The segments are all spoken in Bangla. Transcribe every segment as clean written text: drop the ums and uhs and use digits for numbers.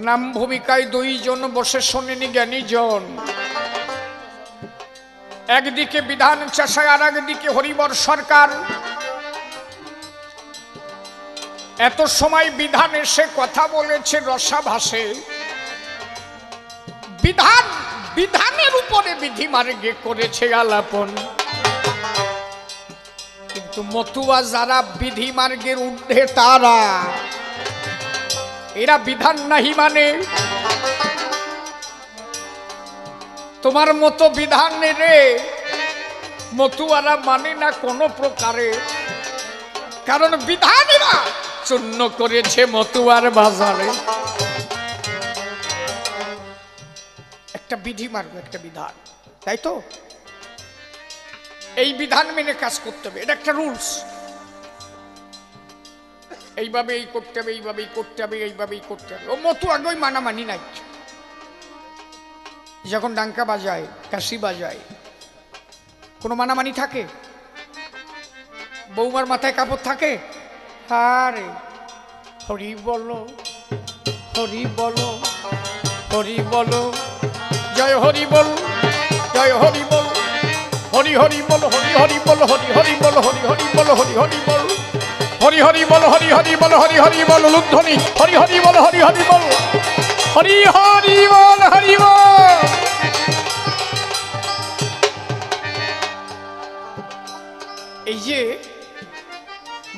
নাম ভূমিকায় দুইজন বসে শোনেনি জ্ঞানীজন। একদিকে বিধান চাষায় আর একদিকে হরিবর সরকার। এত সময় বিধান এসে কথা বলেছে রসাভাসে। বিধান বিধানের উপরে বিধিমার্গে করেছে আলাপন। কিন্তু মতুয়া যারা বিধিমার্গের ঊর্ধ্বে তারা, এরা বিধান নাহি মানে। তোমার মতো বিধান রে মতুয়ারা মানে না কোনো প্রকারে, কারণ বিধানেরা চূর্ণ করেছে মতুয়ার বাজারে। একটা বিধি মার্গ, একটা বিধান, তাই তো? এই বিধান মেনে কাজ করতে হবে, এটা একটা রুলস। এইভাবে এই করতে হবে, এইভাবেই করতে হবে, এইভাবেই করতে হবে। ও মতুয়াকে ওই মানামানি নাই। যখন ডাঙ্কা বাজায়, কাশি বাজায়, কোনো মানামানি থাকে? বৌমার মাথায় কাপড় থাকে? আরে হরি বলো, হরি বলো, হরি বলো, জয় হরি বল, জয় হরি বল, হরি হরি বল, হরি হরি বল, হরি হরি বল, হরি হরি বল, হরি হরি বল, হরি হরি বল, হরি হরি বল, হরি হরি বল, লুধ্বনি হরি হরি বল, হরি হরি বল, হরি হরি বল, হরি বল। এই যে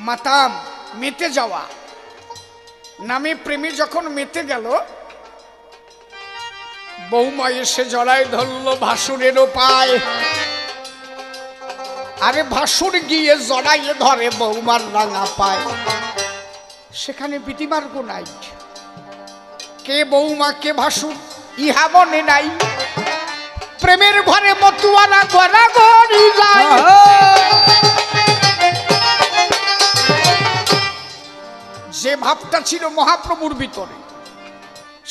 মাতাম মেতে যাওয়া, নামে প্রেমে যখন মেতে গেল, বৌমা এসে জড়ায় ধরলো ভাসুরেরও পায়। আরে ভাসুর গিয়ে জড়াইয়ে ধরে বৌমার রাঙা পায়। সেখানে বিধিমার্গ নাই। কে বৌমা কে ভাসুর ইহা মনে নাই। প্রেমের ঘরে মতুয়ারা গড়াগড়ি যায়। যে ভাবটা ছিল মহাপ্রভুর ভিতরে,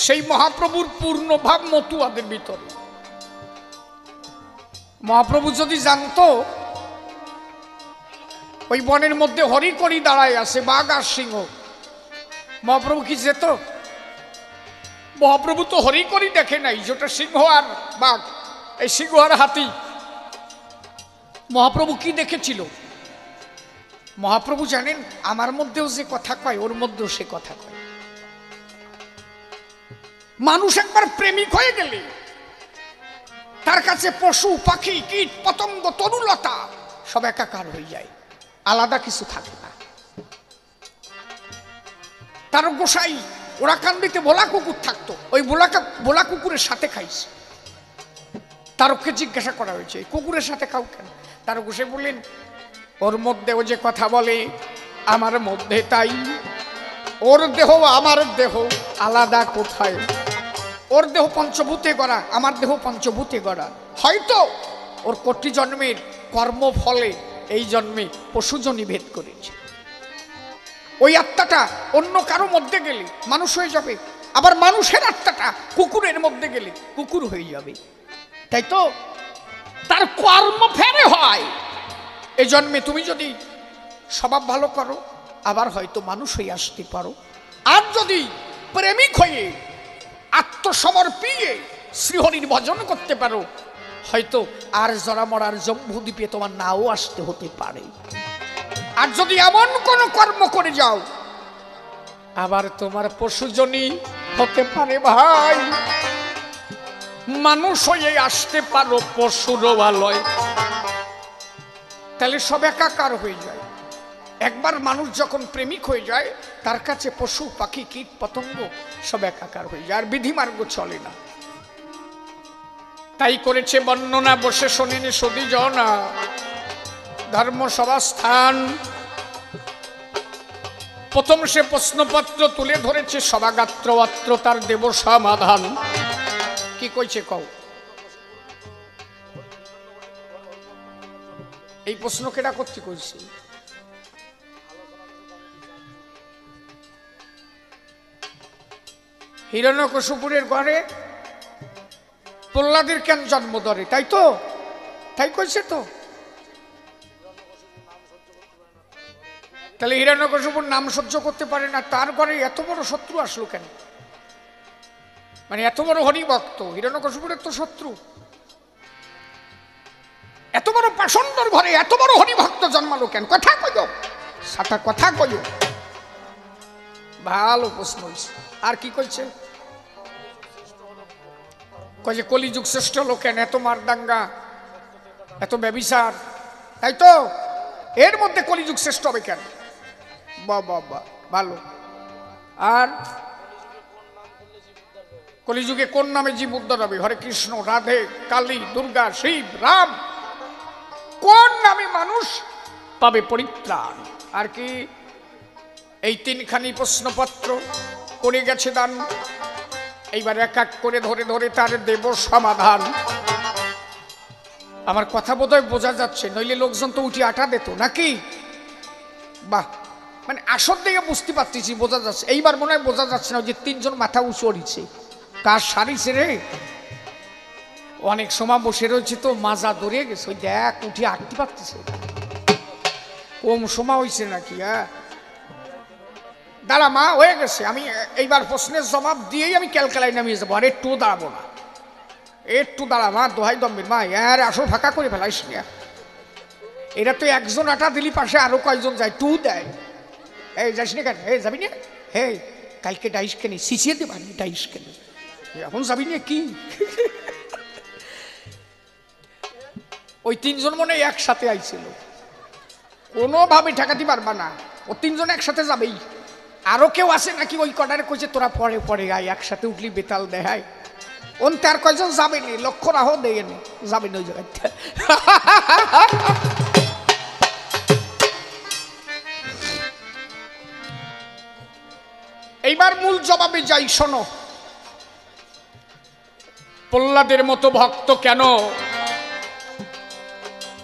সেই মহাপ্রভুর পূর্ণ ভাব মতুয়াদের ভিতরে। মহাপ্রভু যদি জানতো ওই বনের মধ্যে হরি করি দাঁড়ায় আছে বাঘ আর সিংহ, মহাপ্রভু কি যেত? মহাপ্রভু তো হরি করি দেখে নাই, যেটা সিংহ আর বাঘ, এই সিংহ আর হাতি। মহাপ্রভু কি দেখেছিল? মহাপ্রভু জানেন আমার মধ্যেও যে কথা কয় ওর মধ্যেও সে কথা কয়। মানুষ একবার প্রেমিক হয়ে গেলে তার কাছে পশু পাখি কীট পতঙ্গ তরুলতা সব একাকার হয়ে যায়, আলাদা কিছু থাকে না। তার গোসাই ওরা কান্দিতে বোলা কুকুর থাকতো, ওই বোলা কুকুরের সাথে খাইছে। তারকে জিজ্ঞাসা করা হয়েছে কুকুরের সাথে খাও কেন? তার গোসাই বললেন ওর মধ্যে ও যে কথা বলে আমার মধ্যে তাই। ওর দেহ আমার দেহ আলাদা কোথায়? ওর দেহ পঞ্চভূতে গড়া, আমার দেহ পঞ্চভূতে গড়া। হয়তো ওর কোটি জন্মের কর্ম ফলে এই জন্মে পশুজনী ভেদ করেছে। ওই আত্মাটা অন্য কারো মধ্যে গেলে মানুষ হয়ে যাবে, আবার মানুষের আত্মাটা কুকুরের মধ্যে গেলে কুকুর হয়ে যাবে, তাই তো? তার কর্ম ফেরে হয়। এই জন্মে তুমি যদি স্বভাব ভালো করো আবার হয়তো মানুষ হয়ে আসতে পারো। আর যদি প্রেমিক হয়ে আত্মসমর্পিয়ে শ্রীহরির ভজন করতে পারো হয়তো আর জরা মরার জম্বুদ্বীপে তোমার নাও আসতে হতে পারে। আর যদি এমন কোন কর্ম করে যাও আবার তোমার পশুজনী হতে পারে ভাই। মানুষ হয়ে আসতে পারো পশুর আলয়, তাহলে সব একাকার হয়ে যায়। একবার মানুষ যখন প্রেমিক হয়ে যায় তার কাছে পশু পাখি কীট পতঙ্গ সব একাকার হয়ে যায়, আর বিধিমার্গ চলে না। তাই করেছে বর্ণনা বসে শোনেনি সদী জনা। ধর্মসভা স্থান প্রথম সে প্রশ্নপত্র তুলে ধরেছে সভাগাত্র অত্র তার দেব সমাধান। কি কইছে কও? এই প্রশ্ন কেটা করতে কইছে? হিরণ্যকশিপুরের ঘরে প্রহ্লাদের কেন জন্ম ধরে, তাই তো? তাই কইছে তো। তাহলে হিরণ্যকশিপুর নাম সহ্য করতে পারে না, তার ঘরে এত বড় শত্রু আসলো কেন? মানে এত বড় হরিভক্ত, হিরণ্যকশিপুরের তো শত্রু, এত বড় পাষণ্ডর ঘরে এত বড় হরিভক্ত জন্মালো কেন? কথা কইও, সাটা কথা কইও। ভালো প্রশ্ন হয়েছে। আর কি কইছে? কই যে কলিযুগ শ্রেষ্ঠ লোক কেন? এত মারদাঙ্গা, এত ব্যভিচার, তাই তো? এর মধ্যে কলিযুগ শ্রেষ্ঠ হবে কেন? বাহ বাহ বাহ, ভালো। আর কলিযুগে কোন নামে জীব উদ্ধার হবে? হরে কৃষ্ণ, রাধে, কালী, দুর্গা, শিব, রাম, কোন নামে মানুষ পাবে পরিত্রাণ? আর কি? এই তিনখানি প্রশ্নপত্র করে গেছে দান, এইবার এক এক করে ধরে ধরে তার দেব সমাধান। আমার কথা বোধহয় বোঝা যাচ্ছে, নইলে লোকজন তো উঠি আটা দিত নাকি? বাহ, মানে আসর দিকে বুঝতে পারতেছি, বোঝা যাচ্ছে। এইবার মনে হয় বোঝা যাচ্ছে না, যে তিনজন মাথা উঁচু উড়িছে, কার সারিছে রে? অনেক সময় বসে রয়েছে তো মাজা ধরে গেছে, ওই দেখ উঠি আটতে পারতেছে, কম সময় হয়েছে নাকি? হ্যাঁ দাঁড়া মা, হয়ে গেছে। আমি এইবার প্রশ্নের জবাব দিয়েই আমি ক্যালকালায় নামিয়ে যাবো, আর একটু দাঁড়াবো না, একটু দাঁড়া মা, দোহাই দম্বির মা, এর আসল ফাঁকা করে ফেলাইস না। এরা তো একজন আটা দিলি পাশে আরো কয়েকজন যায়, টু দেয়। এই যাইস না কেন? এই যাবি না? হে কালকে ডাইস কেনে শিশিয়ে দেবানি, ডাইস কেনে এখন যাবি না কি? ওই তিনজন মনে একসাথে আইছিল, কোনোভাবে ঠেকাতে পারবা না, ও তিনজন একসাথে যাবেই। আরো কেউ আছে নাকি ওই কটারে কইছে তোরা পরে পরে আয়, একসাথে উঠলি বেতাল দেখায়। অন্তে আর কয়জন যাবেনি, লক্ষ্য রাহো দেয়নি, যাবেন ওই জায়গায়। এইবার মূল জবাবে যাই, শোনো। প্রহ্লাদের মতো ভক্ত কেন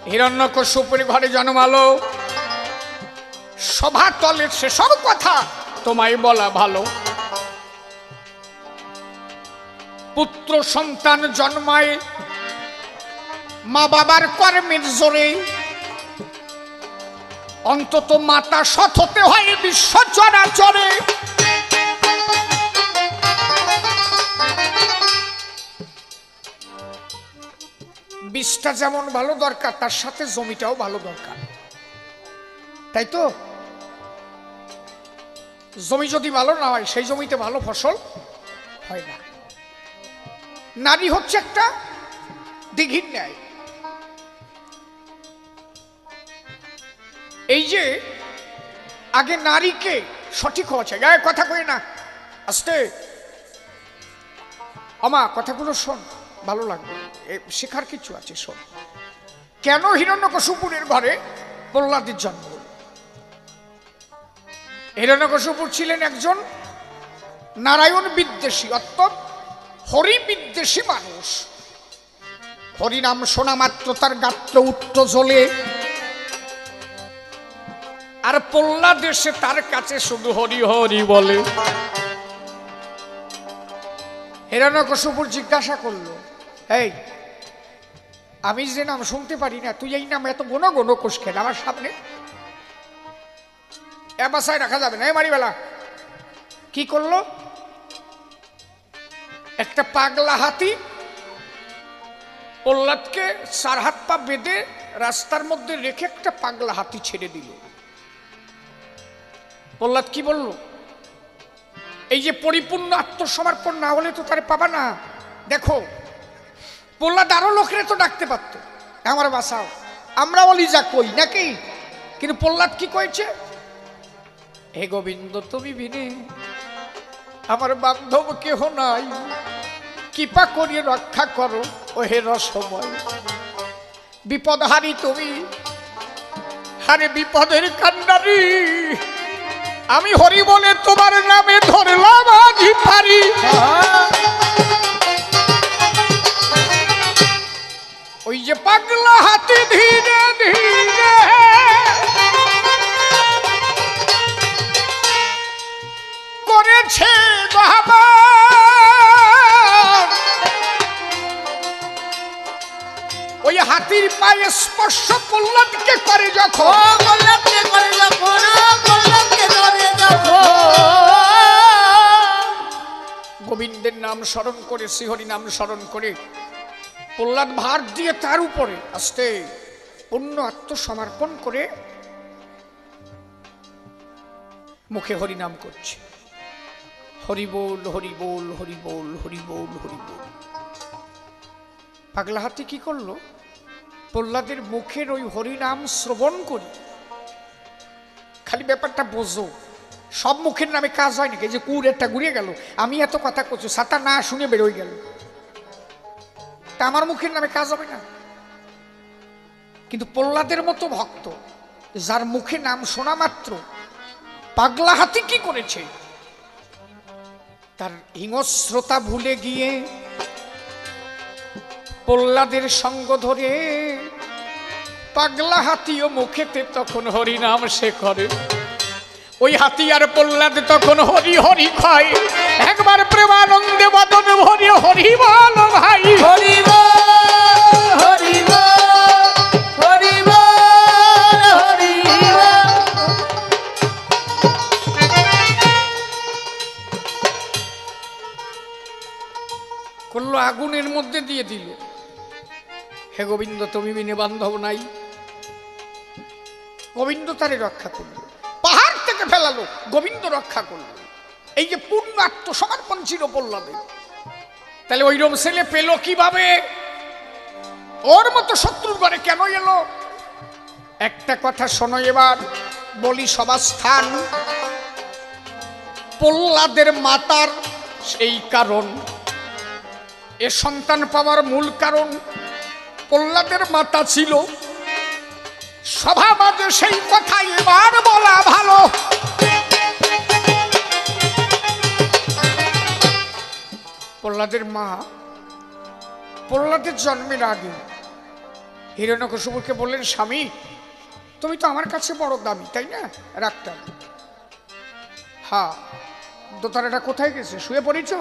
হিরণ্যকশিপুর ঘরে জন্মালো? সভা তলে সেসব কথা তোমায় বলা ভালো। পুত্র সন্তান জন্মায় মা বাবার কর্মের জোরে, অন্তত মাতা সৎ হতে হয় বিশ্ব চরাচরে। বীজটা যেমন ভালো দরকার, তার সাথে জমিটাও ভালো দরকার, তাই তো? জমি যদি ভালো না হয়, সেই জমিতে ভালো ফসল হয় না। নারী হচ্ছে একটা দিঘির ন্যায়। এই যে আগে নারীকে সঠিক হওয়া চাই। গায়ে কথা কই না, আস্তে আমা, কথাগুলো শোন, ভালো লাগবে, শেখার কিছু আছে, শোন। কেন হিরণ্যকশিপুরের ঘরে প্রহ্লাদের জন্ম হল? হিরণ্যকশিপুর ছিলেন একজন নারায়ণ বিদ্বেষী, অর্থাৎ হরি বিদ্বেষী মানুষ। হরিনাম শোনা মাত্র তার গাত্র উঠত জ্বলে, আর প্রহ্লাদ এসে তার কাছে শুধু হরি হরি বলে। হিরণ্যকশিপুর জিজ্ঞাসা করলো, এই আমি যে নাম শুনতে পারি না, তুই এই নাম এত ঘন ঘন কোষ খেল আমার সামনে? এ বাসায় রাখা যাবে না, এ মারিবেলা। কি করলো? একটা পাগলা হাতি প্রহ্লাদকে 4 হাত পা বেঁধে রাস্তার মধ্যে রেখে একটা পাগলা হাতি ছেড়ে দিল। প্রহ্লাদ কি বলল? এই যে পরিপূর্ণ আত্মসমর্পণ না হলে তো তারে পাবা না। দেখো, প্রহ্লাদ আরো লোকের তো ডাকতে পারতো, আমার বাসাও, আমরা বলি যা কই নাকি? কিন্তু প্রহ্লাদ কি কইছে? হে গোবিন্দ, তুমি বিনে আমার বান্ধব কেহ নাই, কৃপা করিয়ে রক্ষা করো ও হে রসময়। বিপদ হারি তুমি, হারে বিপদের কান্ডারি, আমি হরি বলে তোমার নামে ধরলাম আজি পারি। ওই যে পাগলা হাতি ধীরে ধীরে করেছে ওই হাতির পায়ে স্পর্শ প্রহ্লাদকে করে যখন, গোবিন্দের নাম স্মরণ করে, শ্রীহরি নাম স্মরণ করে প্রহ্লাদ ভার দিয়ে তার উপরে আস্তে পূর্ণ আত্মসমর্পণ করে মুখে হরি নাম করছে। হরি বল হরি বল হরি বল হরি বল হরি বল। পাগলা হাতি কি করলো? প্রহ্লাদের মুখের ওই হরিনাম শ্রবণ করি। খালি ব্যাপারটা বোঝো, সব মুখের নামে কাজ হয় নাকি? যে কুর একটা ঘুরিয়ে গেল, আমি এত কথা করছি, সাতা না শুনে বেরোয় গেল, তা আমার মুখের নামে কাজ হবে না? কিন্তু প্রহ্লাদের মতো ভক্ত যার মুখে নাম শোনা মাত্র, পাগলা হাতি কি করেছে? তার হিংস্রতা ভুলে গিয়ে প্রহ্লাদের সঙ্গ ধরে পাগলা হাতিও মুখেতে তখন হরিনাম সে করে। ওই হাতি আর প্রহ্লাদ তখন হরি হরি খায়। একবার প্রেমানন্দে বদন ভরে হরি বল ভাই, হরি বল হরি বল হরি বল হরি বল। করলো আগুনের মধ্যে দিয়ে দিল। হে গোবিন্দ তুমি বিনে বান্ধব নাই। গোবিন্দ তারে রক্ষা করলো, পাহাড় থেকে ফেলালো, গোবিন্দ রক্ষা করলো। এই যে পূর্ণ আত্মসমর্পণ ছিল প্রহ্লাদের। তাহলে ওইরকম ছেলে পেল কিভাবে? ওর মতো শত্রুর ঘরে কেন এলো? একটা কথা শোনো এবার বলি সবাস্থান। প্রহ্লাদের মাতার সেই কারণ, এ সন্তান পাওয়ার মূল কারণ প্রহ্লাদের মাতা ছিল সভাবাদে। সেই কথা এবার বলা ভালো। প্রহ্লাদের মা প্রহ্লাদের জন্মের আগে হিরণ্যকশিপুকে বললেন, স্বামী তুমি তো আমার কাছে বড় দামি, তাই না? রাখতাম। হ্যাঁ, দোতারাটা কোথায় গেছে? শুয়ে পড়েছ?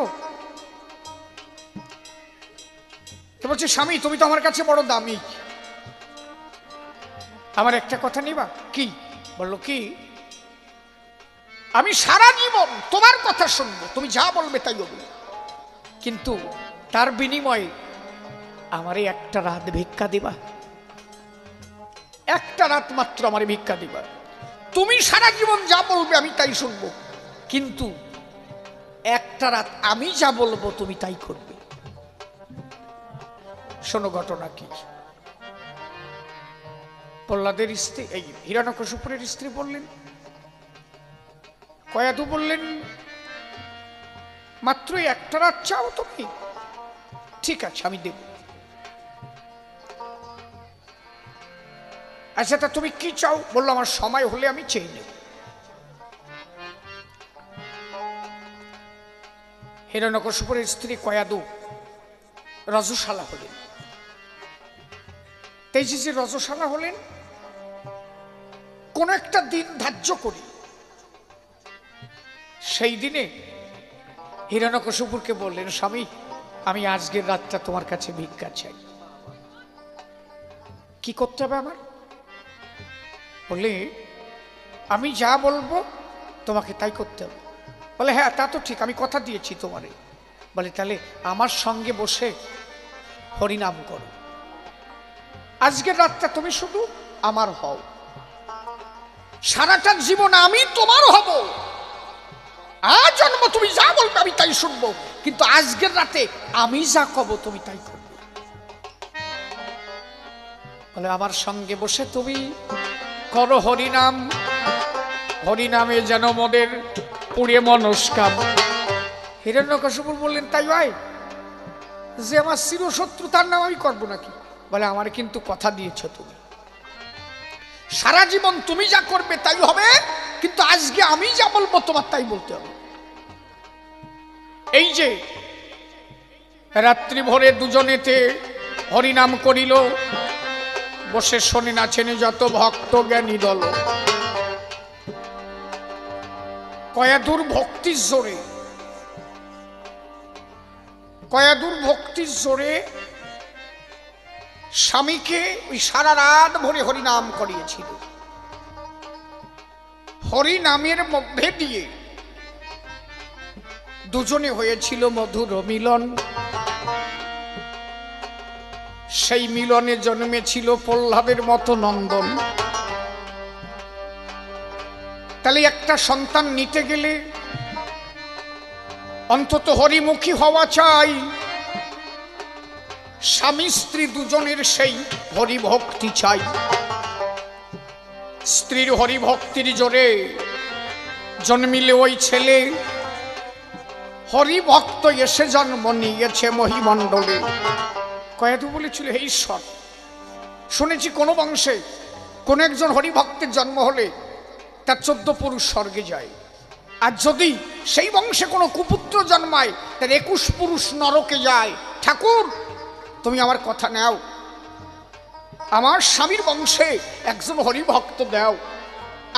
তো বলছে, স্বামী তুমি তো আমার কাছে বড় দামি, আমার একটা কথা নিবা? কি? বললো, কি? আমি সারা জীবন তোমার কথা শুনবো, তুমি যা বলবে তাই হবে, কিন্তু তার বিনিময়ে আমারে একটা রাত ভিক্ষা দিবা, একটা রাত মাত্র আমারে ভিক্ষা দিবা। তুমি সারা জীবন যা বলবে আমি তাই শুনবো, কিন্তু একটা রাত আমি যা বলবো তুমি তাই করবে। শোনো ঘটনা কি। প্রহ্লাদের স্ত্রী, এই হিরণ্যকশিপুরের স্ত্রী বললেন, কয়াদু বললেন, মাত্র একটা রাত চাও তুমি? ঠিক আছে আমি দেব। আচ্ছা তা তুমি কি চাও? বললো, আমার সময় হলে আমি চেয়ে নেব। হিরণ্যকশিপুরের স্ত্রী কয়াদু রজস্বালা হলেন। তেজি যে রজস্বালা হলেন, কোন একটা দিন ধার্য করি, সেই দিনে হিরণ্যকশিপুরকে বললেন, স্বামী আমি আজকের রাতটা তোমার কাছে ভিক্ষা চাই। কি করতে হবে আমার? বলে, আমি যা বলবো তোমাকে তাই করতে হবে। বলে, হ্যাঁ তা তো ঠিক, আমি কথা দিয়েছি তোমারে। বলে, তাহলে আমার সঙ্গে বসে হরিনাম করো, আজকের রাতটা তুমি শুধু আমার হও, সারাটা জীবন আমি তোমার হব, আজন্ম তুমি যা বলবে আমি তাই শুনবো, কিন্তু আজকের রাতে আমি যা কব তুমি তাই করবে। বলে, আমার সঙ্গে বসে তুমি করো হরিনাম, হরিনামে যেন মোদের পুড়ে মনস্কাম। হিরণ্যকশিপুর বললেন, তাই ভাই, যে আমার চিরশত্রু তার নাম আমি করবো নাকি? বলে, আমার কিন্তু কথা দিয়েছ তুমি, সারা জীবন তুমি যা করবে তাই হবে, কিন্তু আজকে আমি যা বলবো তোমার তাই বলতে হবে। এই যে রাত্রি ভোরে দুজনেতে হরিনাম করিল, বসে শোনে নাচেন যত ভক্ত জ্ঞানী দল। কয়াদুর ভক্তির জোরে, কয়াদুর ভক্তির জোরে স্বামীকে ওই সারা রাত ভরে হরিনাম করিয়েছিল। হরিনামের মধ্যে দিয়ে দুজনে হয়েছিল মধুর মিলন। সেই মিলনে জন্মেছিল প্রহ্লাদের মতো নন্দন। তাহলে একটা সন্তান নিতে গেলে অন্তত হরিমুখী হওয়া চাই। স্বামী স্ত্রী দুজনের সেই হরিভক্তি চাই। স্ত্রীর হরিভক্তির জোরে জন্মিলে ওই ছেলে হরিভক্ত এসে জন্ম নিয়েছে মহিমণ্ডলে। কয়েকটু বলেছিল হে ঈশ্বর, শুনেছি কোন বংশে কোন একজন হরিভক্তের জন্ম হলে তার 14 পুরুষ স্বর্গে যায়, আর যদি সেই বংশে কোনো কুপুত্র জন্মায় তার 21 পুরুষ নরকে যায়। ঠাকুর তুমি আমার কথা নাও, আমার স্বামীর বংশে একজন হরিভক্ত দাও।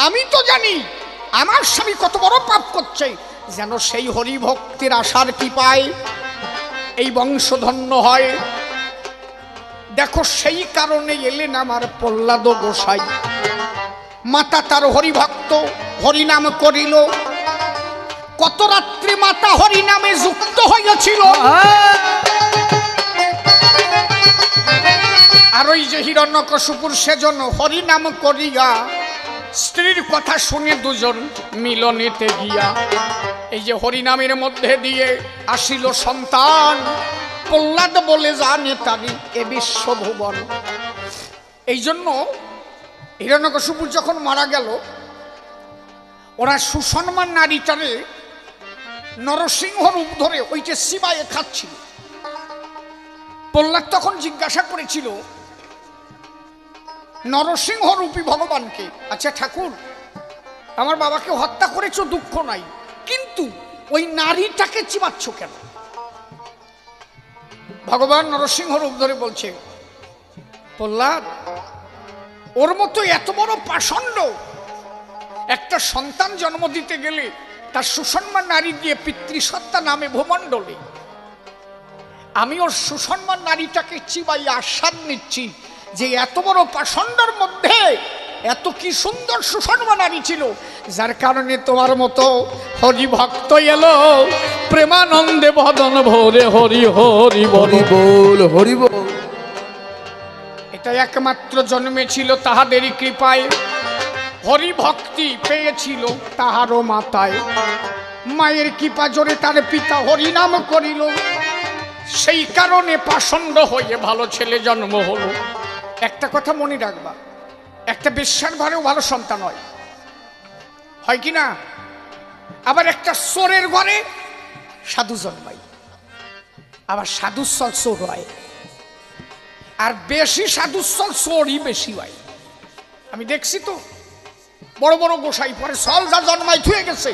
আমি তো জানি আমার স্বামী কত বড় পাপ করছে, যেন সেই হরিভক্তির আশার কি পায়, এই বংশ ধন্য হয়। দেখো সেই কারণে এলেন আমার প্রহ্লাদ গোসাই। মাতা তার হরিভক্ত, হরিনাম করিল। কত রাত্রি মাতা হরিনামে যুক্ত হইয়াছিল। আর ওই যে হিরণ্যকশিপুর সেজন্য হরিনাম করিয়া স্ত্রীর কথা শুনে দুজন মিলনেতে গিয়া এই যে হরিনামের মধ্যে দিয়ে আসিল সন্তান। প্রহ্লাদ বলে জানে তারি এ বিশ্বভুবন। এই জন্য হিরণ্যকশিপুর যখন মারা গেল, ওরা সুসম্মান নারীটারে নরসিংহ রূপ ধরে ওইটা সিবায়ে খাচ্ছিল। প্রহ্লাদ তখন জিজ্ঞাসা করেছিল নরসিংহ রূপী ভগবানকে, আচ্ছা ঠাকুর আমার বাবাকে হত্যা করেছো দুঃখ নাই, কিন্তু ওই নারীটাকে চিবাচ্ছ কেন? ভগবান নরসিংহ রূপ ধরে বলছে, প্রহ্লাদ ওর মতো এত বড় পাষণ্ড একটা সন্তান জন্ম দিতে গেলে তার সুসম্মান নারী দিয়ে পিতৃসত্তা নামে ভূমণ্ডলে। আমি ওর সুসম্মান নারীটাকে চিবাইয়া আস্বাদ নিচ্ছি যে এত বড় পাষণ্ডর মধ্যে এত কি সুন্দর সুসম্মান নারী ছিল, যার কারণে তোমার মতো হরিভক্ত এলো প্রেমানন্দে বদন ভরে হরি হরি হরি বল হরি বল। এটা একমাত্র জন্মেছিল তাহাদেরই কৃপায়, হরিভক্তি পেয়েছিল তাহারও মাতায়। মায়ের কৃপা জোরে তার পিতা হরিনাম করিল, সেই কারণে পাষণ্ড হয়ে ভালো ছেলে জন্ম হলো। একটা কথা মনে রাখবা, একটা বেশ্যার ঘরেও ভালো সন্তান হয়, হয় কি না? আবার একটা চোরের ঘরে সাধু জন্মায়, আবার সাধুস্থল চোর হয়, আর বেশি সাধুস্থল চোরই বেশি হয়। আমি দেখছি তো বড় বড় গোসাই পরে সল যা জন্মাই থুয়ে গেছে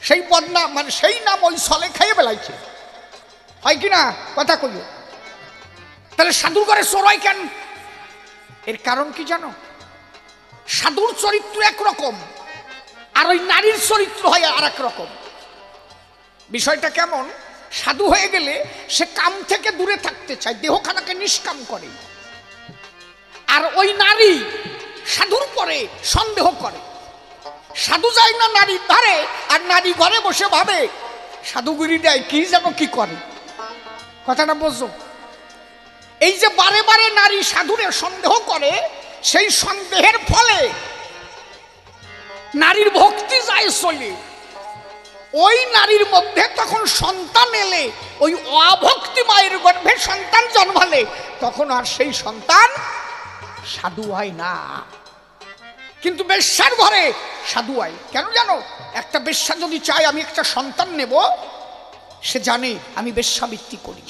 সেই বদনা মানে সেই নাম ওই সলে খাইয়ে বেলাইছে, হয় কি না? কথা কইও। তাহলে সাধুর ঘরে চোর হয় কেন? এর কারণ কি জানো? সাধুর চরিত্র একরকম আর ওই নারীর চরিত্র হয় আর এক রকম। বিষয়টা কেমন? সাধু হয়ে গেলে সে কাম থেকে দূরে থাকতে চায়, দেহখানাকে নিষ্কাম করে। আর ওই নারী সাধুর পরে সন্দেহ করে। সাধু যায় না নারীর ধারে, আর নারী ঘরে বসে ভাবে সাধুগুরি দেয় কি যেন কি করে। কথাটা বুঝছো? এই যে বারে বারে নারী সাধুরে সন্দেহ করে, সেই সন্দেহের ফলে নারীর ভক্তি যায় চলে। ওই নারীর মধ্যে তখন সন্তান এলে, ওই অভক্তি মায়ের গর্ভে সন্তান জন্মালে, তখন আর সেই সন্তান সাধু হয় না। কিন্তু বেশ্যার ঘরে সাধু হয় কেন জানো? একটা বেশ্যা যদি চায় আমি একটা সন্তান নেব, সে জানে আমি বেশ্যাবৃত্তি করি,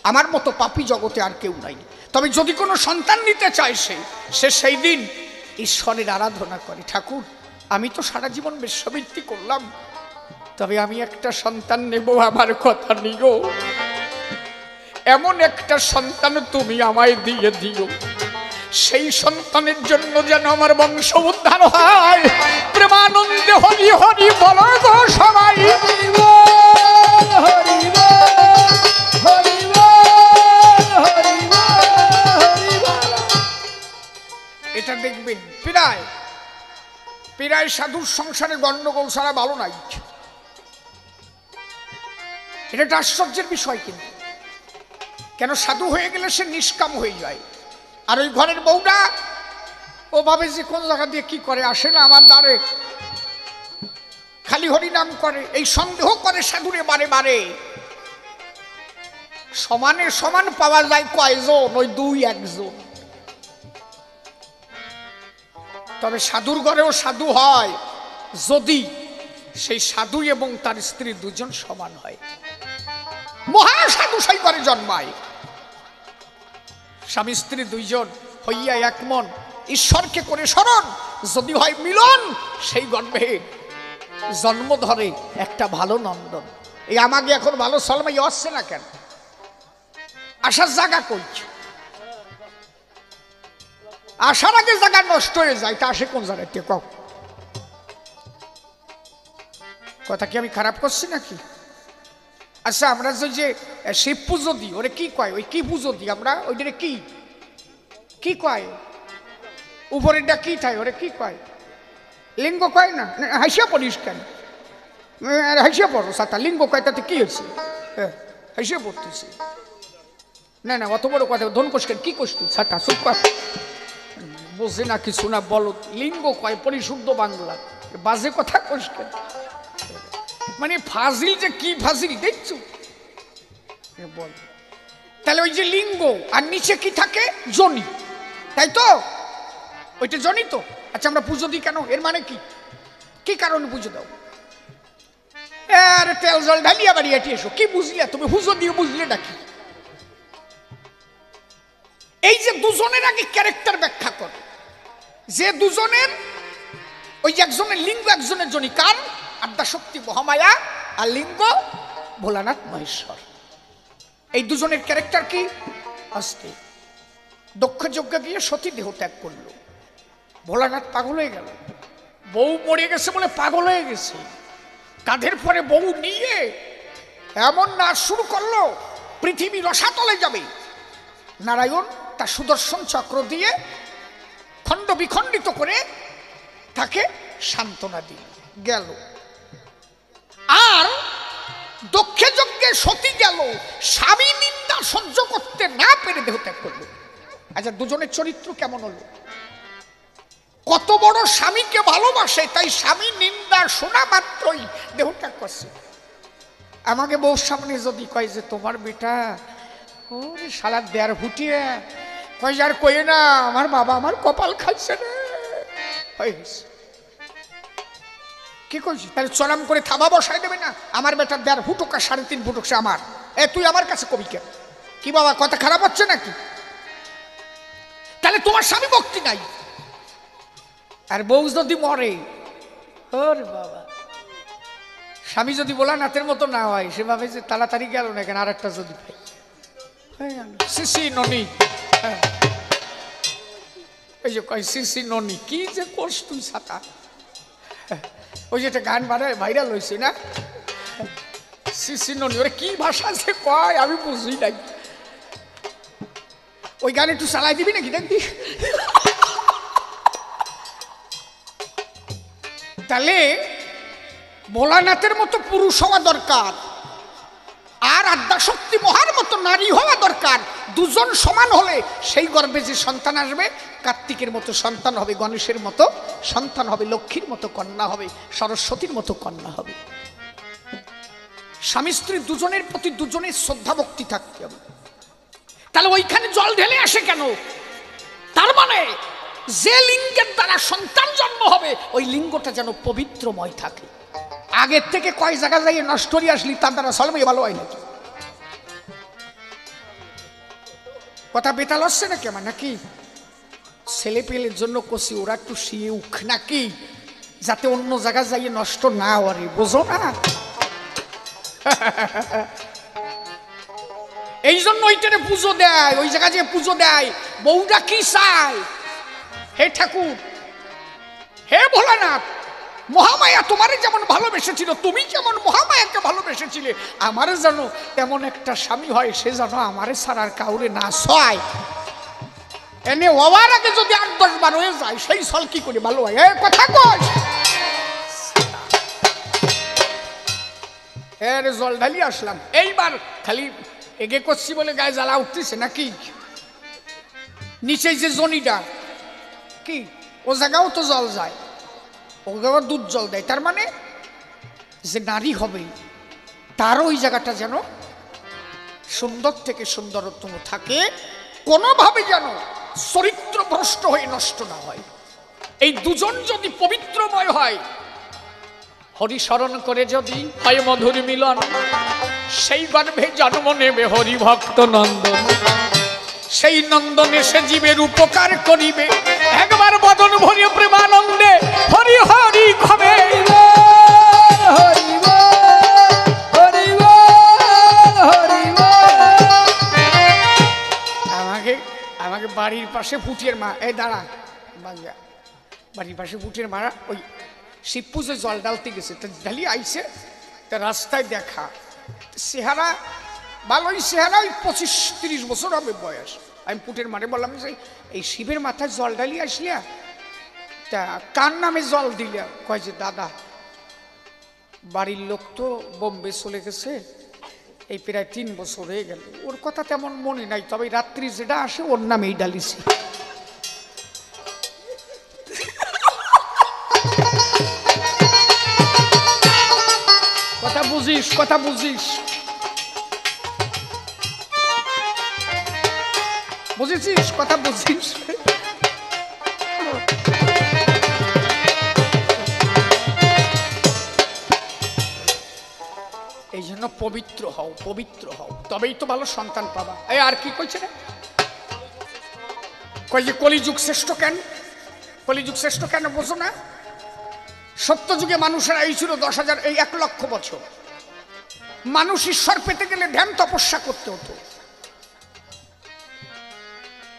আমার মতো পাপী জগতে আর কেউ নাই। তবে যদি কোনো সন্তান নিতে চায় সে সেই দিন ঈশ্বরের আরাধনা করে। ঠাকুর আমি তো সারা জীবন বেশ্যাবৃত্তি করলাম, তবে আমি একটা সন্তান নেব, আমার কথা নিও, এমন একটা সন্তান তুমি আমায় দিয়ে দিও, সেই সন্তানের জন্য যেন আমার বংশ উদ্ধার হয়। প্রেমানন্দে হরি হরি বলো গো সবাই। এটা দেখবেন প্রায় প্রায় সাধুর সংসারে গন্ডগোল ছাড়া ভালো নাই। এটা একটা আশ্চর্যের বিষয়। কিন্তু কেন সাধু হয়ে গেলে সে নিষ্কাম হয়ে যায়, আর ওই ঘরের বউটা ও ভাবে যে কোন জায়গা দিয়ে কি করে, আসে না আমার দ্বারে, খালি হরিনাম করে, এই সন্দেহ করে সাধুরে বারে বারে। সমানে সমান পাওয়া যায় কয়জন? ওই 2-1 জন। তবে সাধুর ঘরেও সাধু হয় যদি সেই সাধু এবং তার স্ত্রী দুজন সমান হয়। মহাসাধু সেই ঘরে জন্মায়, স্বামী স্ত্রী দুইজন হইয়া এক মন ঈশ্বরকে করে স্মরণ, যদি হয় মিলন, সেই গর্ভে জন্ম ধরে একটা ভালো নন্দন। এই আমাকে এখন ভালো সলমাই আসছে না কেন? আসার জায়গা কইছে, আসার আগে জায়গা নষ্ট হয়ে যায়, তা আসে কোন জায়গায়? কথা কি আমি খারাপ করছি নাকি? আচ্ছা, আমরা যে শিব পুজো দিই, ওরে কি কয়? ওই কি পুজো দিই আমরা? ওইটারে কি কি কয়? উপরেরটা কি থাকে? ওরে কি কয়? লিঙ্গ কয় না? হাসিয়া পড়িস কেন? হাসিয়া পড়ো সাতা, লিঙ্গ কয়, তাতে কি হয়েছে? হাসিয়া পড়তেছি না, না অত বড় কথা ধন কোষ কেন? কি কোষ তুই সাতা? চুপ কর, বোঝে না কিছু না, বলো। লিঙ্গ কয় পরিশুদ্ধ বাংলা, বাজে কথা কোষ কেন? মানে ফাজিল যে কি ফাজিল দেখছো, বল। তাহলে ওই যে লিঙ্গ, আর নিচে কি থাকে? জনি, তাই তো? ওইটা জনি তো। আচ্ছা, আমরা পুজো দিই কেন? এর মানে কি? কি কারণে পুজো দাও? আরে তেল জল ঢালিয়া বাড়ি এটি এসো, কি বুঝলে তুমি? পুজো দিয়ে বুঝলে নাকি? এই যে দুজনের আগে ক্যারেক্টার ব্যাখ্যা করে, যে দুজনের, ওই যে একজনের লিঙ্গ একজনের জনি। কার? আদ্যাশক্তি মহামায়া, আর লিঙ্গ ভোলানাথ মহেশ্বর। এই দুজনের ক্যারেক্টার কি? আজকে দক্ষ যজ্ঞ গিয়ে সতী দেহ ত্যাগ করলো, ভোলানাথ পাগল হয়ে গেল। বউ মরে গেছে বলে পাগল হয়ে গেছে, কাঁধের পরে বউ নিয়ে এমন নাচ শুরু করলো পৃথিবী রসাতলে যাবে। নারায়ণ তার সুদর্শন চক্র দিয়ে খণ্ড বিখণ্ডিত করে তাকে সান্ত্বনা দিয়ে গেল। আর দক্ষে যজ্ঞে সতী গেল, স্বামী নিন্দা সহ্য করতে না পেরে দেহ ত্যাগ করলো। আচ্ছা, দুজনের চরিত্র কেমন হলো? কত বড় স্বামীকে ভালোবাসে, তাই স্বামী নিন্দা শোনা মাত্রই দেহ ত্যাগ করছে। আমাকে বউর সামনে যদি কয় যে তোমার বেটা ওরে শালা দেয়ার ফুটিয়ে কয়, আর কয়ে না, আমার বাবা আমার কপাল খাইছে রে, হয়ে গেছে। কি করছি? তাহলে চলাম করে থাবা বসাই দেবে না? আমার বেটার দেয়ার ফুটুক আর 3.5 ফুটুক সে আমার। তুই আমার কাছে কবি কেন? কি বাবা, কথা খারাপ হচ্ছে নাকি? তাহলে তোমার স্বামী ভক্তি নাই। আর বউ যদি মরে, ওরে বাবা, স্বামী যদি ভোলানাথের মতো না হয়, সে ভাবে যে তাড়াতাড়ি গেল না কেন, আর একটা যদি পাই। সিসি ননি, এই যে কয় সিসি ননি, কি যে করছ তুই ছাতা? ওই যে একটা গান বানায় ভাইরাল হয়েছে না, সিসি ননি। ওরে কি ভাষা যে কয় আমি বুঝি নাই। ওই গান একটু চালাই দিবি নাকি? দেখবি? তাহলে ভোলানাথের মতো পুরুষ হওয়া দরকার, আর আদ্যাশক্তি মহার মতো নারী হওয়া দরকার। দুজন সমান হলে সেই গর্ভে যে সন্তান আসবে, কার্তিকের মতো সন্তান হবে, গণেশের মতো সন্তান হবে, লক্ষ্মীর মতো কন্যা হবে, সরস্বতীর মতো কন্যা হবে। স্বামী স্ত্রী দুজনের প্রতি দুজনের শ্রদ্ধা ভক্তি থাকতে হবে। তাহলে ওইখানে জল ঢেলে আসে কেন? তার মানে যে লিঙ্গের দ্বারা সন্তান জন্ম হবে, ওই লিঙ্গটা যেন পবিত্রময় থাকে। আগের থেকে কয় জায়গা যাই নষ্ট হয়ে আসলি, তার দ্বারা সলমাই ভালো হয় নাকি? কথা বেতাল হচ্ছে না কেমন নাকি? ছেলে পেলের জন্য কষি, ওরা একটু শিয়ে উখ নাকি, যাতে অন্য জায়গা যাই নষ্ট না হওয়ারে, বোঝো না? এই জন্য ওইটারে পুজো দেয়, ওই জায়গা যে পুজো দেয়। বউটা কি চায়? হে ঠাকুর, হে ভোলানাথ, মহামায়া তোমারে যেমন ভালোবেসেছিল, তুমি যেমন মহামায়াকে ভালোবেসেছিলে, আমারে যেন তেমন একটা স্বামী হয়, সে যেন আমারে ছাড়ার কাউরে না সয়। এনে হওয়ার আগে যদি 8-10 বার হয়ে যায়, সেই ছল কি করে ভালো হয়? কথা কই, এর জল ঢালি আসলাম। এইবার খালি এগে করছি বলে গায়ে জ্বালা উঠতেছে নাকি? নিচে যে জনিটা কি ও জায়গাও তো জল যায়, ও জায়গা দুধ জল দেয়। তার মানে যে নারী হবে তারও ওই জায়গাটা যেন সুন্দর থেকে সুন্দরতম থাকে, কোনোভাবে যেন চরিত্র ভ্রষ্ট হয়ে নষ্ট না হয়। এই দুজন যদি পবিত্রময় হয়, হরিস্মরণ করে যদি হয় মধুর মিলন, সেই গর্ভে জন্ম নেবে হরি ভক্ত নন্দন। সেই নন্দনে সে জীবের উপকার করিবে, একবার বদন ভরে প্রেমানন্দে হরি হরি হবে। আমাকে বাড়ির পাশে ফুটিয়ে মা, এই দাঁড়া বাংলা, বাড়ির পাশে ফুটিয়ে মারা ওই শিব পুজো জল ডালতে গেছে, তা ঢালি আইসে, তা রাস্তায় দেখা চেহারা ভালোই, চেহারা ওই 25-30 বছর হবে বয়স। আমি পুটের মারে বললাম যে এই শিবের মাথায় জল ডালি আসলিয়া, তা কার নামে জল দিলে? কয় যে দাদা বাড়ির লোক তো বোম্বে চলে গেছে, এই প্রায় 3 বছর হয়ে গেল, ওর কথা তেমন মনে নাই, তবে রাত্রি যেটা আসে ওর নামেই ডালিছি। কথা বুঝিস, কথা বুঝিস, বুঝেছিস, কথা বুঝিস। এই জন্য পবিত্র হও, পবিত্র হও, তবেই তো ভালো সন্তান পাবা। এই আর কি কইছে রে? কই যে কলিযুগ শ্রেষ্ঠ কেন? কলিযুগ শ্রেষ্ঠ কেন বোঝো না? সত্য যুগে মানুষের আয়ু ছিল 10,000, এই 1 লক্ষ বছর। মানুষ ঈশ্বর পেতে গেলে ধ্যান তপস্যা করতে হতো।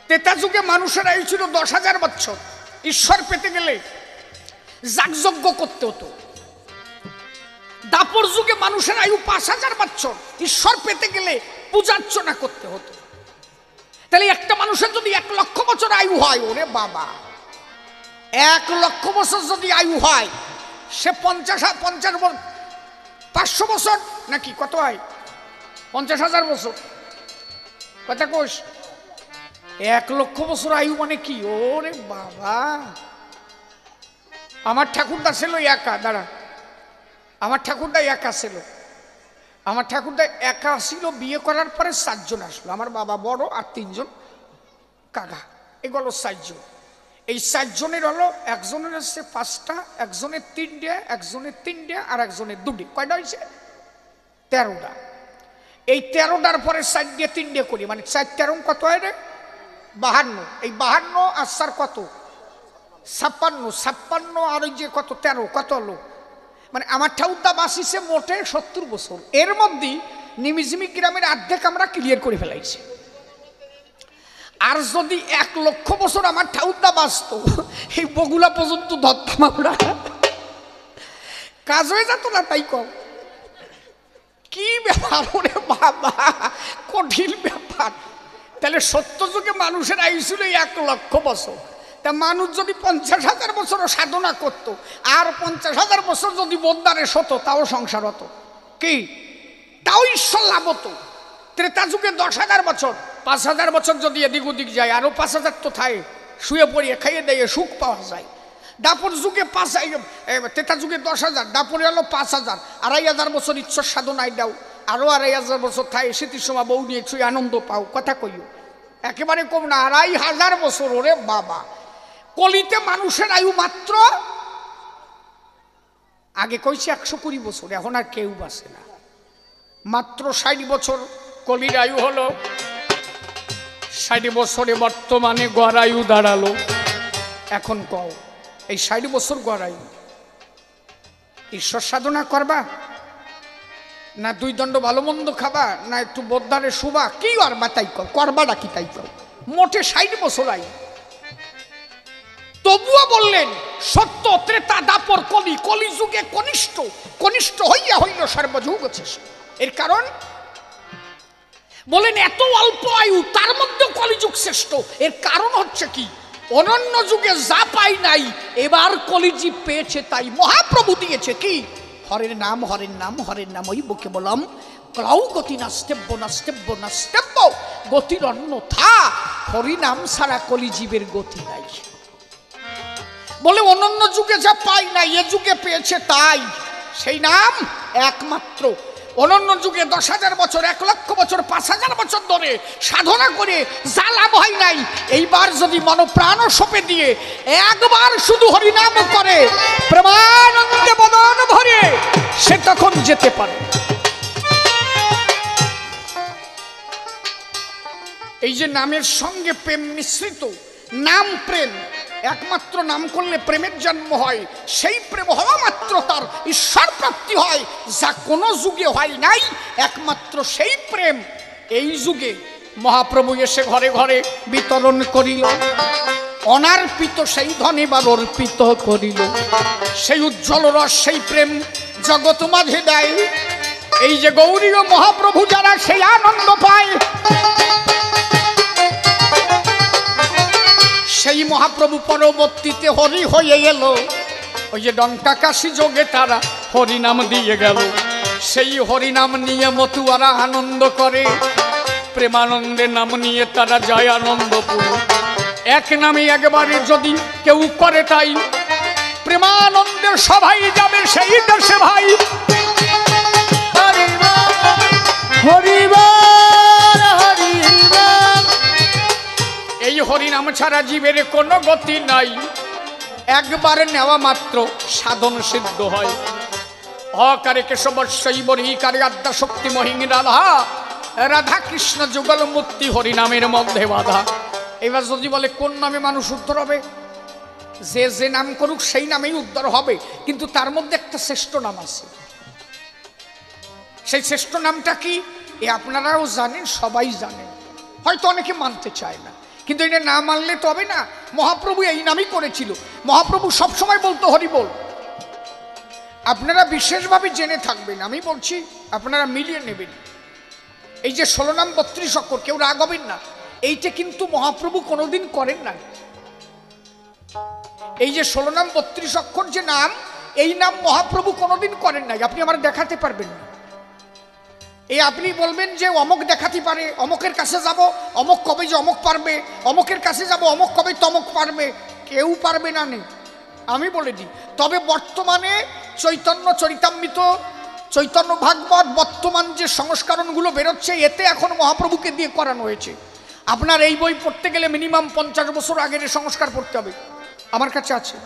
ত্রেতা যুগে মানুষের আয়ু ছিল 10,000 বছর, ঈশ্বর পেতে গেলে যাগযজ্ঞ করতে হতো। দাপর যুগে মানুষের আয়ু 5,000 বছর, ঈশ্বর পেতে গেলে পূজার্চনা করতে হতো। তাহলে একটা মানুষের যদি 1 লক্ষ বছর আয়ু হয়, ওরে বাবা, 1 লক্ষ বছর যদি আয়ু হয়, সে 500 বছর নাকি কত হয়? 50,000 বছর। কথা কোষ 1 লক্ষ বছর আয়ু মানে কি? ওরে বাবা, আমার ঠাকুরদা ছিল একা, দাঁড়া, আমার ঠাকুরদা একা ছিল, আমার ঠাকুরদা একা ছিল, বিয়ে করার পরে 7 জন আসলো, আমার বাবা বড় আর 3 জন কাকা, এগুলো 7 জন। এই 7 জনের হলো, একজনের হচ্ছে 5টা, একজনের 3টে, একজনের 3টে, আর একজনের 2টে। কয়টা হয়েছে? 13টা। এই 13টার পরে 4 দিয়ে 3টে করি, মানে 4 13 কত হয় রে? 52। এই 52 আর 4 কত? 56। 56 আর ওই যে কত 13, কত হলো? মানে আমার ঠাকুরদা বাঁচিছে মোটে 70 বছর। এর মধ্যে নিমিজিমি গ্রামের অর্ধেক আমরা ক্লিয়ার করে ফেলাইছি। আর যদি 1 লক্ষ বছর আমার ঠাকুরদা বাঁচত, এই বগুলা পর্যন্ত ধরতাম আমরা, কাজ হয়ে যেত না? তাই কম কি ব্যাপার, ওরে বাবা, কঠিন ব্যাপার। তাহলে সত্য যুগে মানুষের আয়ু ছিল 1 লক্ষ বছর। তা মানুষ যদি 50,000 বছরও সাধনা করত, আর 50,000 বছর যদি বদ্দারে হতো, তাও সংসার হতো, কি তাও ঈশ্বর লাভ হতো। ত্রেতা যুগে 10,000 বছর, 5,000 বছর যদি এদিক ওদিক যায়, আরো 5,000 তো থাকে, শুয়ে পড়িয়ে খাইয়ে দিয়ে সুখ পাওয়া যায়। দাপর যুগে 5,000, ত্রেতা যুগে 10,000, দাপরে হলো 5,000, 2,500 বছর ঈশ্বর সাধনায় দাও, আরো 2,500 বছর থাকে, শীতের সময় বউ নিয়ে ছুঁয়ে আনন্দ পাও। কথা কইও, একেবারে কম না, 2,500 বছর। ওরে বাবা, কলিতে মানুষের আয়ু মাত্র, আগে কইছি 120 বছর, এখন আর কেউ বাঁচে না, মাত্র 60 বছর কলির আয়ু হলো। 60 বছরে বর্তমানে গড় আয়ু দাঁড়ালো। এখন কও, এই 60 বছর গড় আয়ু, ঈশ্বর সাধনা করবা না 2 দণ্ড ভালো মন্দ খাবা, না একটু বদ্দারে শুবা, কি করবা? তাই কর, করবাটা কি? তাই কর, মোটে 60 বছর আয়ু। তবুও বললেন সত্য, ত্রেতা, দাপর, কলি, কলিযুগে কনিষ্ঠ, কনিষ্ঠ হইয়া হইল সর্বযুগ শ্রেষ্ঠ। এর কারণ বলেন এত অল্প আয়ু, তার মধ্যে কলিযুগ শ্রেষ্ঠ। এর কারণ হচ্ছে কি? অনন্য যুগে যা পাই নাই, এবার কলিযুগ পেয়েছে, তাই মহাপ্রভু দিয়েছে কি? হরের নাম হরের নাম হরের নাম ওই বুকে বললাম ক্লাউ গতি নাস্তেব্য নাস্তেব্য নাস্তেব্য গতির অন্যথা হরিনাম ছাড়া কলিজীবের গতি নাই। বলে অনন্য যুগে যা পাই না এ যুগে পেয়েছে তাই, সেই নাম একমাত্র। অনন্য যুগে 10,000 বছর 1,00,000 বছর 5,000 বছর ধরে সাধনা করে যা লাভ হয় নাই, এইবার যদি মনপ্রাণ সঁপে দিয়ে একবার শুধু হরিনাম করে প্রেমানন্দে বদন ভরে সে তখন যেতে পারে। এই যে নামের সঙ্গে প্রেম মিশ্রিত, নাম প্রেম, একমাত্র নাম করলে প্রেমের জন্ম হয়, সেই প্রেম হওয়া মাত্র তার ঈশ্বর প্রাপ্তি হয়, যা কোনো যুগে হয় নাই। একমাত্র সেই প্রেম এই যুগে মহাপ্রভু এসে ঘরে ঘরে বিতরণ করিল, অনার্পিত সেই ধন এবার অর্পিত করিল। সেই উজ্জ্বল রস সেই প্রেম জগৎ মাঝে দেয়। এই যে গৌরীয় মহাপ্রভু যারা সেই আনন্দ পায়, সেই মহাপ্রভু পরবর্তীতে হরি হয়ে গেল। ওই যে ডঙ্কাকাশী যোগে তারা হরিনাম দিয়ে গেল, সেই হরিনাম নিয়ে মতুয়ারা আনন্দ করে, প্রেমানন্দের নাম নিয়ে তারা যায় আনন্দপুর। এক নামে একবারে যদি কেউ করে তাই, প্রেমানন্দের সবাই যাবে সেই দেশে ভাই। এই হরিনাম ছাড়া জীবের কোনো গতি নাই, একবার নেওয়া মাত্র সাধন সিদ্ধ হয়। হকারে কেশবর্ষৈবরীকারে আদ্যা শক্তি মহিং রাধা, রাধা কৃষ্ণ যুগল মুক্তি হরিনামের মধ্যে বাধা। এবার যদি বলে কোন নামে মানুষ উদ্ধার হবে, যে যে নাম করুক সেই নামেই উদ্ধার হবে, কিন্তু তার মধ্যে একটা শ্রেষ্ঠ নাম আছে। সেই শ্রেষ্ঠ নামটা কি এ আপনারাও জানেন, সবাই জানেন, হয়তো অনেকে মানতে চায় না, কিন্তু এটা না মানলে তবে না। মহাপ্রভু এই নামই করেছিল, মহাপ্রভু সবসময় বলতো হরি বল। আপনারা বিশেষভাবে জেনে থাকবেন, আমি বলছি আপনারা মিলিয়ে নেবেন। এই যে 16 নাম 32 অক্ষর, কেউ রাগ হবেন না, এইটা কিন্তু মহাপ্রভু কোনোদিন করেন না। এই যে 16 নাম 32 অক্ষর যে নাম, এই নাম মহাপ্রভু কোনোদিন করেন নাই। আপনি আমার দেখাতে পারবেন না। এই আপনি বলবেন যে অমক দেখাতে পারে, অমকের কাছে যাব, অমক কবে যে অমক পারবে, অমকের কাছে যাব, অমক কবে তমক পারবে, কেউ পারবে না। নেই, আমি বলে দিই। তবে বর্তমানে চৈতন্য চরিতামৃত, চৈতন্য ভাগবত, বর্তমান যে সংস্করণগুলো বেরোচ্ছে, এতে এখন মহাপ্রভুকে দিয়ে করানো হয়েছে। আপনার এই বই পড়তে গেলে মিনিমাম 50 বছর আগের সংস্কার পড়তে হবে, আমার কাছে আছে।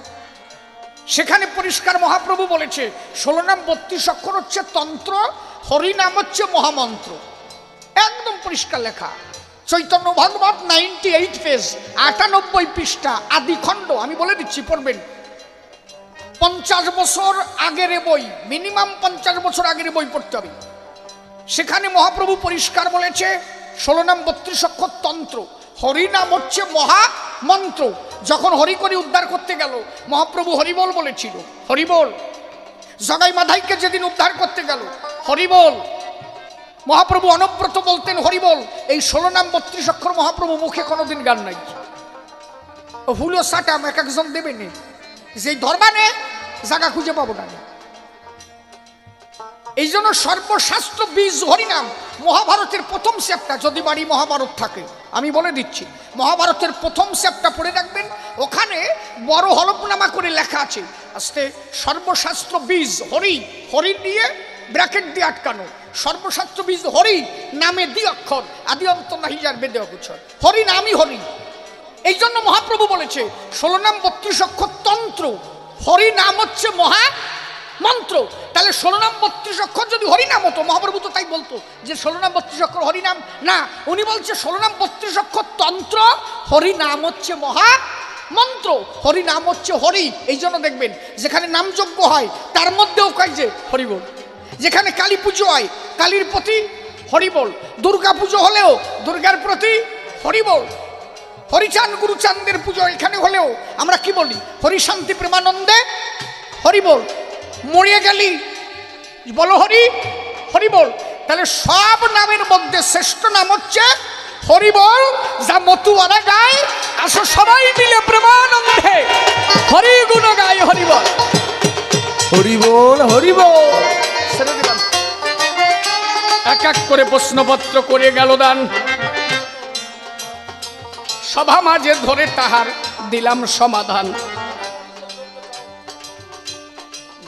সেখানে পরিষ্কার মহাপ্রভু বলেছে 16 নাম 32 অক্ষর হচ্ছে তন্ত্র, হরিনাম হচ্ছে মহামন্ত্র, একদম পরিষ্কার লেখা। চৈতন্য ভাগবত 98 পেজ 98 পৃষ্ঠা আদি খণ্ড, আমি বলে দিচ্ছি পড়বেন। 50 বছর আগের বই, মিনিমাম 50 বছর আগের বই পড়তে হবে। সেখানে মহাপ্রভু পরিষ্কার বলেছে 16 নাম 32 অক্ষর তন্ত্র, হরিনাম হচ্ছে মহামন্ত্র। যখন হরি করে উদ্ধার করতে গেল, মহাপ্রভু হরিবল বলেছিল, হরিবল। জগাই মাধাইকে যেদিন উদ্ধার করতে গেল, হরিবল। মহাপ্রভু অনব্রত বলতেন হরিবল। এই 16 নাম 32 অক্ষর মহাপ্রভু মুখে কোনোদিন গান নাই। হুলো সাটাম এক একজন দেবে নেই, যে ধর্মানে জায়গা খুঁজে পাবো না। এই জন্য সর্বশাস্ত্র বীজ হরিনাম। মহাভারতের প্রথম চ্যাপ্টার, যদি বাড়ি মহাভারত থাকে আমি বলে দিচ্ছি, মহাভারতের প্রথম চ্যাপ্টার পড়ে রাখবেন, ওখানে বড় হলফনামা করে লেখা আছে আস্তে, সর্বশাস্ত্র বীজ হরি, হরি দিয়ে ব্র্যাকেট দিয়ে আটকানো, সর্বশাস্ত্র বীজ হরি নামে 2 অক্ষর, আদি অন্ত নাহি যার বেদে অগোচর, হরি নামই হরি। এই জন্য মহাপ্রভু বলেছে 16 নাম 32 অক্ষর তন্ত্র, হরি নাম হচ্ছে মহা মন্ত্র। তাহলে 16 নাম 32 অক্ষর যদি হরিনাম হতো, মহাপ্রভু তো তাই বলতো যে 16 নাম 32 অক্ষর হরিনাম না, উনি বলছে 16 নাম 32 অক্ষর তন্ত্র, হরিনাম হচ্ছে মহা মন্ত্র, হরিনাম হচ্ছে হরি। এই জন্য দেখবেন যেখানে নামযজ্ঞ হয় তার মধ্যেও কয় যে হরিবল, যেখানে কালী পুজো হয় কালীর প্রতি হরিবল, দুর্গা পুজো হলেও দুর্গার প্রতি হরিবল, হরিচাঁদ গুরুচাঁদের পুজো এখানে হলেও আমরা কি বলি, হরি শান্তি প্রেমানন্দে হরিবল। মরিয়ে গেলি বলো হরি হরিবল। তাহলে সব নামের মধ্যে শ্রেষ্ঠ নাম হচ্ছে হরিবল, যা মতুয়ারা গায়। আসো সবাই মিলে প্রেমানন্দে হরি গুণ গায় হরিবল। হরি বল হরি বল। ছেড়ে দিলাম। এক এক করে প্রশ্নপত্র করে গেল দান, সভা মাঝে ধরে তাহার দিলাম সমাধান।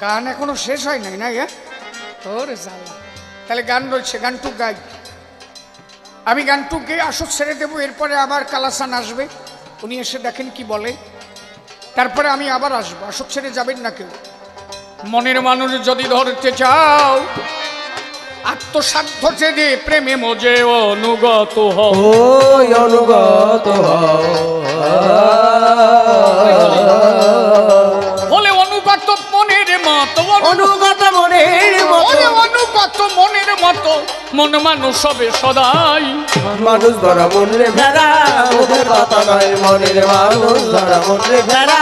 গান এখনো শেষ হয় নাই না? ওরে জ্বালা, তাহলে গান রয়েছে, গানটুক গাই। আমি গানটুক গিয়ে আসর ছেড়ে দেবো, এরপরে আবার কালাসান আসবে, উনি এসে দেখেন কি বলে, তারপরে আমি আবার আসবো। আসর ছেড়ে যাবেন না কেউ। মনের মানুষ যদি ধরতে চাও, আত্মসাধ্য যে প্রেমে মজে অনুগত হও, অনুগত বলে অনুগত মনের মতো, অনুগত মনের মতো, অনুগত মনের মতো মন মানুষ হবে সদাই। মানুষ ধরা মনের ভেড়া মুখের কথা নয়, মনের মানুষ ধরা মনের ভেড়া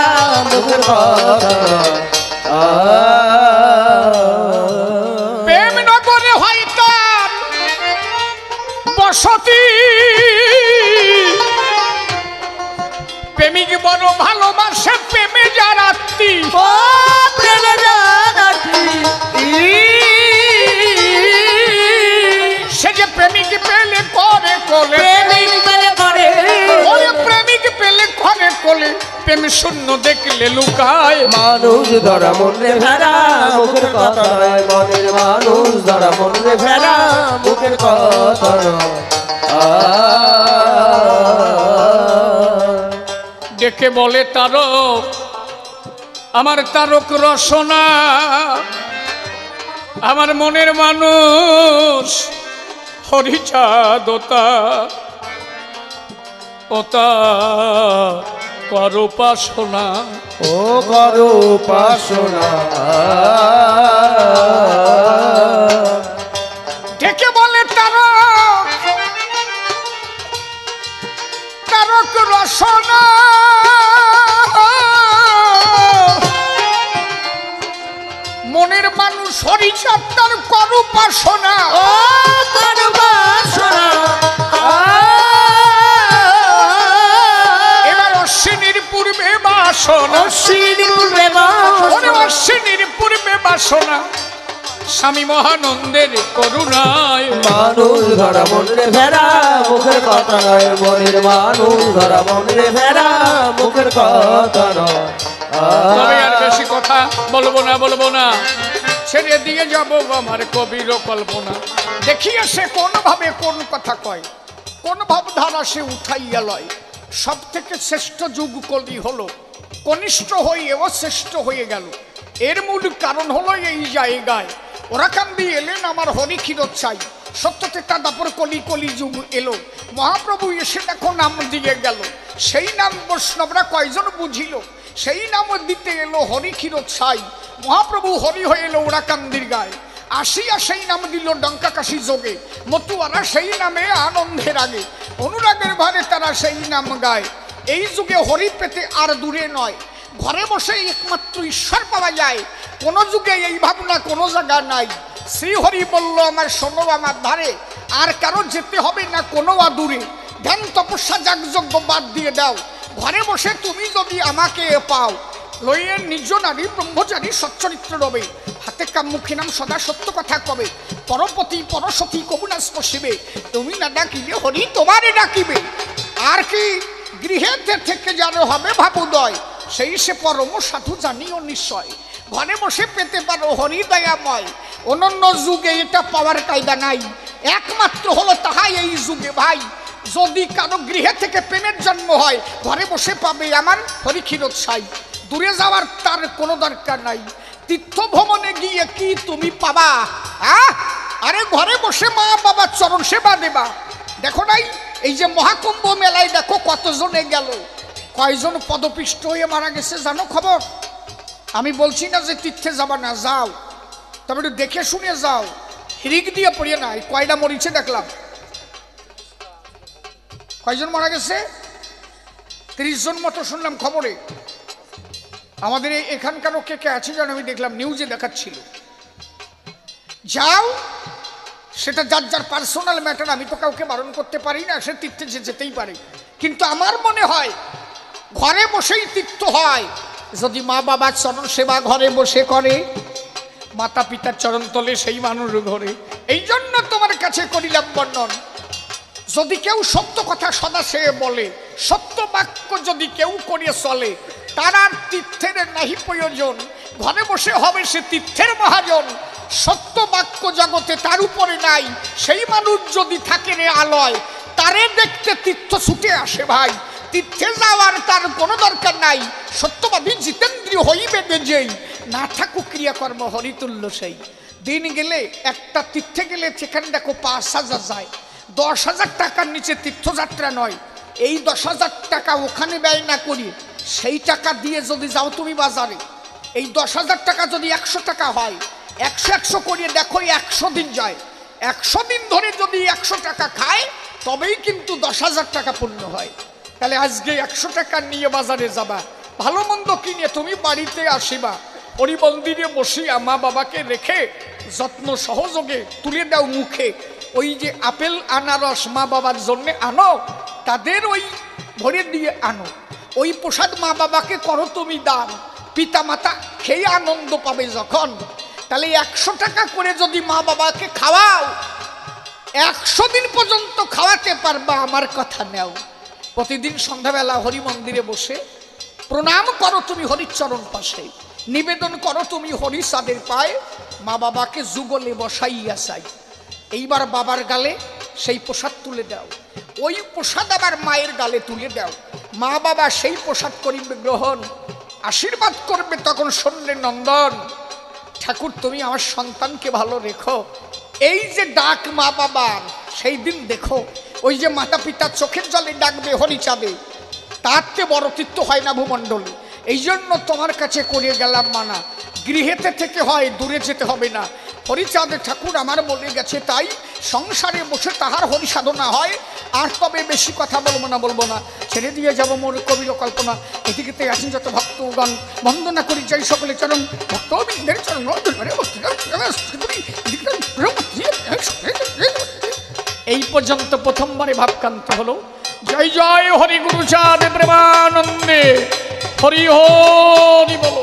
মুখের কথা নয়। প্রেম নগরে হয় তার বসতি, প্রেমিক বড় ভালোবাসে প্রেমে জানাতি, প্রেমে জানাতি সে যে প্রেমিক পেলে করে কোলে, প্রেমিক পেলে করে ওরে প্রেমিক পেলে করে কোলে, প্রেম শূন্য দেখলে লুকায়। মানুষ ধরা মনের ভেড়া মুখের কথা নয়, মনের মানুষ ধরা মনের ভেড়া মুখের কথা নয়। ডেকে বলে তারক, আমার তারক রসনা, আমার মনের মানুষ হরিচাঁদতা, ওতা কর উপাসনা, ও করো উপাসনা। ডেকে বলে তারক, তারক রসনা, মনের মানুষ হরিচাঁদ তার কর উপাসনা, ও করো উপাসনা। এবার অশ্বিনীর পূর্বে বাসনা, অশ্বিনীর পূর্বে বাসনা, অশ্বিনীর পূর্বে বাসনা, স্বামী মহানন্দের করুণায়। মানুষ ধরা মনের ভেড়া মুখের কথা নয়, মনের মানুষ ধরা মনের ভেড়া মুখের কথা নয়। তবে আর বেশি কথা বলবো না, ছেড়ে দিয়ে যাব আমার কবির কল্পনা। দেখিয়া সে কোন ভাবে কোন কথা কয়, কোন ভাবধারা সে উঠাইয়া লয়। সব থেকে শ্রেষ্ঠ যুগ কলি হলো, কনিষ্ঠ হইয়েও শ্রেষ্ঠ হয়ে গেল। এর মূল কারণ হলো এই জায়গায় ওরা কান্দি এলেন আমার হরি ক্ষীরত চাই। সত্যতে দাপর কলি কলি যুগ এলো, মহাপ্রভু এসে দেখো নাম দিয়ে গেল। সেই নাম বৈষ্ণবরা কয়জন বুঝিল, সেই নাম দিতে এলো হরি ক্ষীরত ছাই। মহাপ্রভু হরি হয়ে এলো ওরা কান্দির গায়ে, আসিয়া সেই নাম দিল ডঙ্কা কাশি যোগে। মতুয়ারা সেই নামে আনন্দের আগে, অনুরাগের ভারে তারা সেই নাম গায়। এই যুগে হরি পেতে আর দূরে নয়, ঘরে বসে একমাত্র ঈশ্বর পাওয়া যায়। কোন যুগে এই ভাবনা কোনো জায়গা নাই। শ্রীহরি বলল আমার শোনো আমার ধারে, আর কারো যেতে হবে না কোনো আদূরে। ধ্যান তপস্যা যাগযজ্ঞ বাদ দিয়ে দাও, ঘরে বসে তুমি যদি আমাকে পাও। লইয়ে নিজ নারী ব্রহ্মচারী সচ্চরিত্র রবে, হাতে কামুখী নাম সদা সত্য কথা কবে। পরপতি পরসতী কবুনা স্পর্শিবে, তুমি না ডাকিলে হরি তোমারে ডাকিবে। আর কি গৃহেতে থেকে যার হবে ভাবুদয়, সেই সে পরম সাধু জানিও নিশ্চয়। ঘরে বসে পেতে পারো হরি দয়াময়, অনন্য যুগে এটা পাওয়ার কায়দা নাই। একমাত্র হলো তাহাই এই যুগে ভাই। যদি কারো গৃহে থেকে প্রেমের জন্ম হয়, ঘরে বসে পাবে আমার হরি ক্ষীরত সাই। দূরে যাওয়ার তার কোনো দরকার নাই। তীর্থ ভ্রমণে গিয়ে কি তুমি পাবা? আরে ঘরে বসে মা বাবা চরণ সেবা দেবা। দেখো নাই এই যে মহাকুম্ভ মেলায় দেখো কতজনে গেল, কয়জন পদপিষ্ট হয়ে মারা গেছে জানো খবর? আমি বলছি না যে তীর্থে যাবা না, যাও, তবে একটু দেখে শুনে যাও, হিরিক দিয়ে পড়িয়ে নাই। কয়টা মরিছে দেখলাম, কয়জন মারা গেছে? 30 জন মতো শুনলাম খবরে। আমাদের এখানকারও কে কে আছে জানো, আমি দেখলাম নিউজে দেখাচ্ছিল। যাও, সেটা যার যার পার্সোনাল ম্যাটার, আমি তো কাউকে বারণ করতে পারি না, সে তীর্থে যেতেই পারে। কিন্তু আমার মনে হয় ঘরে বসেই তীর্থ হয় যদি মা বাবার চরণ সেবা ঘরে বসে করে। মাতা পিতার চরণ তলে সেই মানুষ ঘরে। এই জন্য তোমার কাছে করিলাম বর্ণন। যদি কেউ সত্য কথা সদা সে বলে, সত্য বাক্য যদি কেউ করিয়ে চলে, তার আর তীর্থের নাহি প্রয়োজন, ঘরে বসে হবে সে তীর্থের মহাজন। সত্য বাক্য জগতে তার উপরে নাই, সেই মানুষ যদি থাকে রে আলয়, তারে দেখতে তীর্থ ছুটে আসে ভাই। তীর্থে যাওয়ার তার কোনো দরকার নাই, সত্যবাদী জিতেন্দ্রীয় হইবে যেই, না থাকুক ক্রিয়াকর্ম হরিতুল্য সেই। দিন গেলে একটা তীর্থে গেলে সেখানে দেখো ৫,০০০ যায়, ১০,০০০ টাকার নিচে তীর্থযাত্রা নয়। এই ১০,০০০ টাকা ওখানে ব্যয় না করি, সেই টাকা দিয়ে যদি যাও তুমি বাজারে, এই ১০,০০০ টাকা যদি ১০০ টাকা হয়, ১০০ করিয়ে দেখো ১০০ দিন যায়। ১০০ দিন ধরে যদি ১০০ টাকা খায়, তবেই কিন্তু ১০,০০০ টাকা পূর্ণ হয়। তাহলে আজকে ১০০ টাকা নিয়ে বাজারে যাবা, ভালো মন্দ কিনে তুমি বাড়িতে আসিবা, হরি মন্দিরে বসিয়া মা বাবাকে রেখে যত্ন সহযোগে তুলে দাও মুখে। ওই যে আপেল আনারস মা বাবার জন্যে আনো, তাদের ওই ভরে দিয়ে আনো। ওই প্রসাদ মা বাবাকে করো তুমি দান, পিতা মাতা খেয়ে আনন্দ পাবে যখন। তাহলে ১০০ টাকা করে যদি মা বাবাকে খাওয়াও, ১০০ দিন পর্যন্ত খাওয়াতে পারবা, আমার কথা নেও। প্রতিদিন সন্ধ্যাবেলা হরি মন্দিরে বসে প্রণাম করো তুমি হরিচরণ পাশে, নিবেদন করো তুমি হরিচাঁদের পায়ে, মা বাবাকে যুগলে বসাইয়া চাই। এইবার বাবার গালে সেই প্রসাদ তুলে দাও, ওই প্রসাদ আবার মায়ের গালে তুলে দাও। মা বাবা সেই প্রসাদ করিবে গ্রহণ, আশীর্বাদ করবে তখন শুনলে নন্দন, ঠাকুর তুমি আমার সন্তানকে ভালো রেখো। এই যে ডাক মা বাবার, সেই দিন দেখো ওই যে মাতা পিতা চোখের জলে ডাকবে হরিচাঁদে, তার চেয়ে বড় তীর্থ হয় না ভূমণ্ডলে। এই জন্য তোমার কাছে করে গেলাম মানা, গৃহেতে থেকে হয়, দূরে যেতে হবে না। হরিচাঁদ ঠাকুর আমার বলে গেছে, তাই সংসারে বসে তাহার হরি সাধনা হয়। আর তবে বেশি কথা বলবো না, ছেড়ে দিয়ে যাব মোর কবির কল্পনা। এদিকে আছেন যত ভক্তগণ, বন্দনা করি যাই সকলে চরণ, ভক্তবৃন্দের চরণ। এই পর্যন্ত প্রথমবারে ভাবকান্ত হলো। জয় জয় হরি গুরুচাঁদ প্রেমানন্দে, হরি হরি বলো।